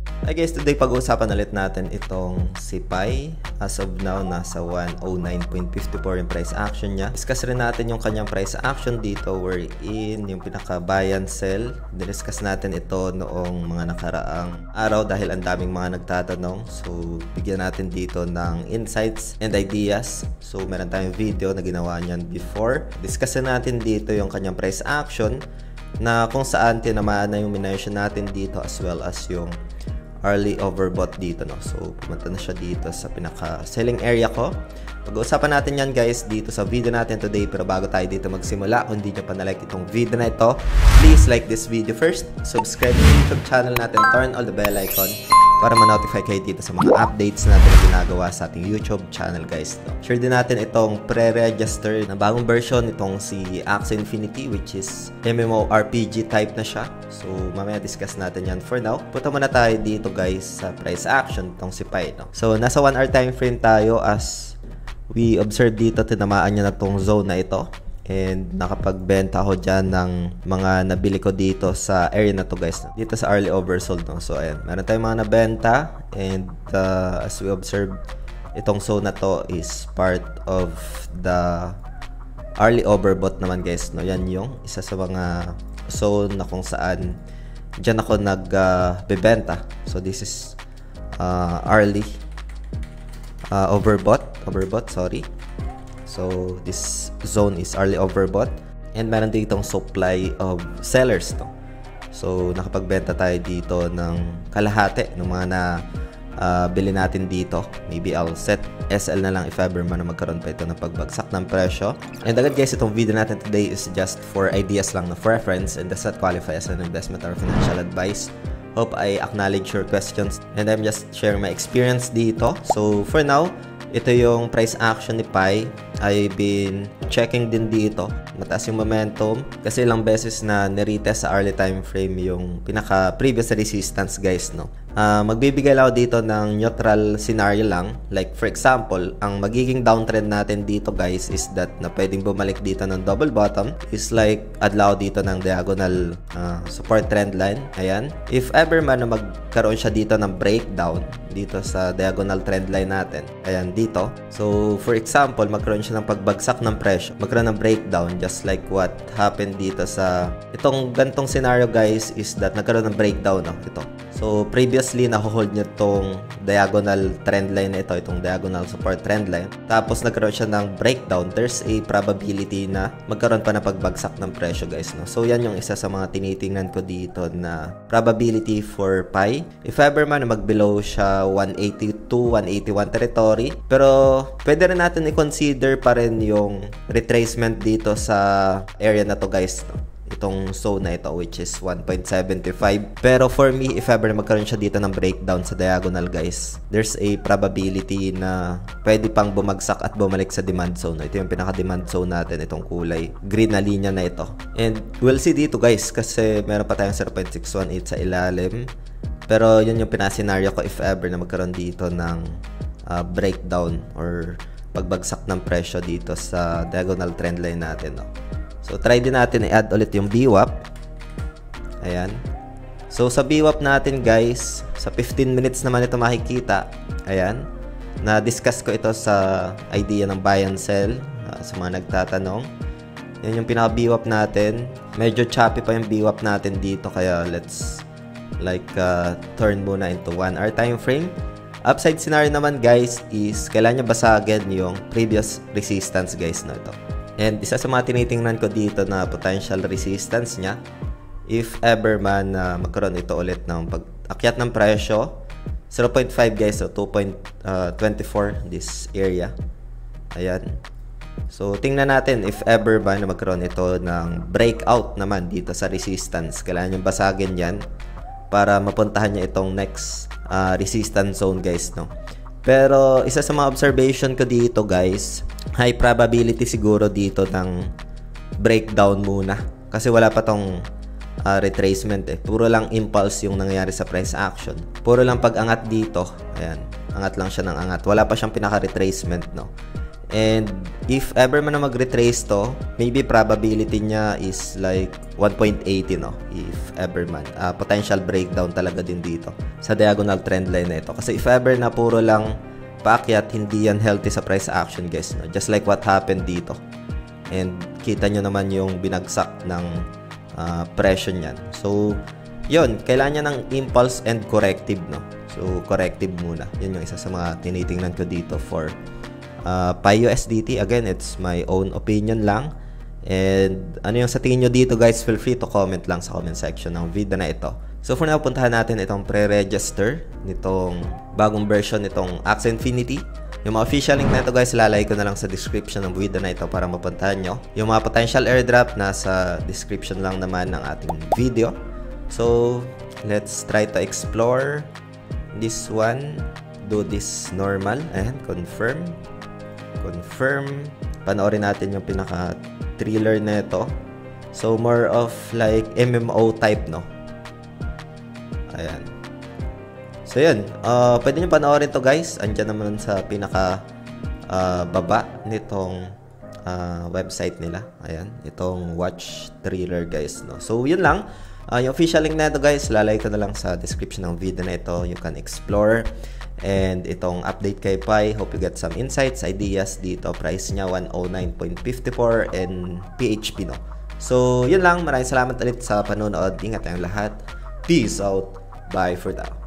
Hi guys, today pag-uusapan ulit natin itong si Pi. As of now, nasa 109.54 yung price action niya. Discuss rin natin yung kanyang price action dito wherein yung pinaka-buy and sell. Discuss natin ito noong mga nakaraang araw dahil ang daming mga nagtatanong. So, bigyan natin dito ng insights and ideas. So, meron tayong video na ginawa niyan before. Discuss natin dito yung kanyang price action na kung saan tinamaan na yung minention natin dito as well as yung early overbought dito, no? So, pumunta na siya dito sa pinaka-selling area ko. Pag-uusapan natin yan, guys, dito sa video natin today. Pero bago tayo dito magsimula, kung hindi nyo pa na-like itong video na ito, please like this video first. Subscribe sa YouTube channel natin. Turn on the bell icon para ma-notify kayo dito sa mga updates natin na ginagawa sa ating YouTube channel, guys, no? Share din natin itong pre-register na bagong version itong si Axie Infinity, which is MMORPG type na siya. So, mamaya discuss natin yan. For now, punta muna tayo dito, guys, sa price action itong si Pi, no? So, nasa 1 hour time frame tayo as we observe dito, tinamaan niya na itong zone na ito. And nakapagbenta ako dyan ng mga nabili ko dito sa area na to, guys, dito sa early oversold, no? So, ayan, meron tayong mga nabenta. And as we observe, itong zone na to is part of the early overbought naman, guys, no? Yan yung isa sa mga zone na kung saan dyan ako nagbebenta. So, this is early overbought, sorry. So, this zone is early overbought. And meron ditong supply of sellers, to. So, nakapagbenta tayo dito ng kalahati ng mga na bili natin dito. Maybe I'll set SL na lang if ever man na magkaroon pa ito ng pagbagsak ng presyo. And agad, guys, itong video natin today is just for ideas lang, na for reference, and does not qualify as an investment or financial advice. Hope I acknowledge your questions and I'm just sharing my experience dito. So, for now, ito yung price action ni Pi. I've been checking din dito. Mataas yung momentum kasi ilang beses na niretest sa early time frame yung pinaka previous resistance, guys, no? Magbibigay lang ako dito ng neutral scenario lang. Like for example, ang magiging downtrend natin dito, guys, is that na pwedeng bumalik dito ng double bottom is like adlaw dito ng diagonal support trend line. Ayan. If ever man na magkaroon siya dito ng breakdown dito sa diagonal trend line natin, ayan dito. So for example, magkaroon siya ng pagbagsak ng presyo, magkaroon ng breakdown just like what happened dito sa itong gantong scenario, guys, is that nagkaroon ng breakdown, no? Ito. So previously naho-hold niya itong diagonal trend line na ito, itong diagonal support trend line. Tapos nagkaroon siya ng breakdown. There's a probability na magkaroon pa ng pagbagsak ng presyo, guys, no? So yan yung isa sa mga tinitingnan ko dito na probability for Pi. If ever man mag-below siya 182, 181 territory. Pero pwede rin natin i-consider pa rin yung retracement dito sa area na to, guys, no? Itong zone na ito, which is 1.75. Pero for me, if ever magkaroon siya dito ng breakdown sa diagonal, guys, there's a probability na pwede pang bumagsak at bumalik sa demand zone. Ito yung pinaka-demand zone natin, itong kulay green na linya na ito. And we'll see dito, guys, kasi meron pa tayong 0.618 sa ilalim. Pero yun yung pinasenaryo ko if ever na magkaroon dito ng breakdown or pagbagsak ng presyo dito sa diagonal trend line natin, no? So, try din natin i-add ulit yung VWAP. Ayan. So, sa VWAP natin, guys, sa 15 minutes naman ito makikita. Ayan. Na-discuss ko ito sa idea ng buy and sell sa mga nagtatanong. Yan yung pinaka-VWAP natin. Medyo choppy pa yung VWAP natin dito. Kaya, let's turn muna into 1 hour time frame. Upside scenario naman, guys, is kailangan niya basagin yung previous resistance, guys, na ito. And isa sa mga tinitingnan ko dito na potential resistance niya, if ever man magkaroon ito ulit ng pag-akyat ng presyo, 0.5, guys, so 2.24 this area. Ayan. So, tingnan natin if ever ba na magkaroon ito ng breakout naman dito sa resistance. Kailangan yung basagin yan para mapuntahan niya itong next resistance zone, guys, no? Pero isa sa mga observation ko dito, guys, high probability siguro dito ng breakdown muna. Kasi wala pa tong retracement, eh. Puro lang impulse yung nangyayari sa price action. Puro lang pag-angat dito. Ayan, angat lang siya ng angat. Wala pa siyang pinaka-retracement, no? And if ever man na mag-retrace to, maybe probability niya is like 1.80, no? If ever man. Potential breakdown talaga din dito sa diagonal trend line na ito. Kasi if ever na puro lang paakyat, hindi yan healthy sa price action, guys, no? Just like what happened dito. And kita nyo naman yung binagsak ng presyo niyan. So, yun. Kailangan niya ng impulse and corrective, no? So, corrective muna. Yun yung isa sa mga tinitingnan ko dito for PiUSDT. Again, it's my own opinion lang. And ano yung sa tingin nyo dito, guys, feel free to comment lang sa comment section ng video na ito. So for now, puntahan natin itong pre-register nitong bagong version nitong Axie Infinity. Yung mga official link na ito, guys, lalagay ko na lang sa description ng video na ito para mapuntahan nyo. Yung mga potential airdrop nasa description lang naman ng ating video. So let's try to explore this one. Do this normal and confirm. Panoorin natin yung pinaka-thriller na ito. So, more of like MMO type, no? Ayan. So, yun. Pwede nyo panoorin to, guys. Andyan naman sa pinaka-baba nitong website nila. Ayan. Itong Watch Thriller, guys, no? So, yun lang. Yung official link na ito, guys, lalagay ko na lang sa description ng video na ito. You can explore. And itong update kay Pi, hope you get some insights, ideas dito. Price niya 109.54 and PHP, no? So, yun lang. Maraming salamat ulit sa panonood. Ingat tayong lahat. Peace out. Bye for now.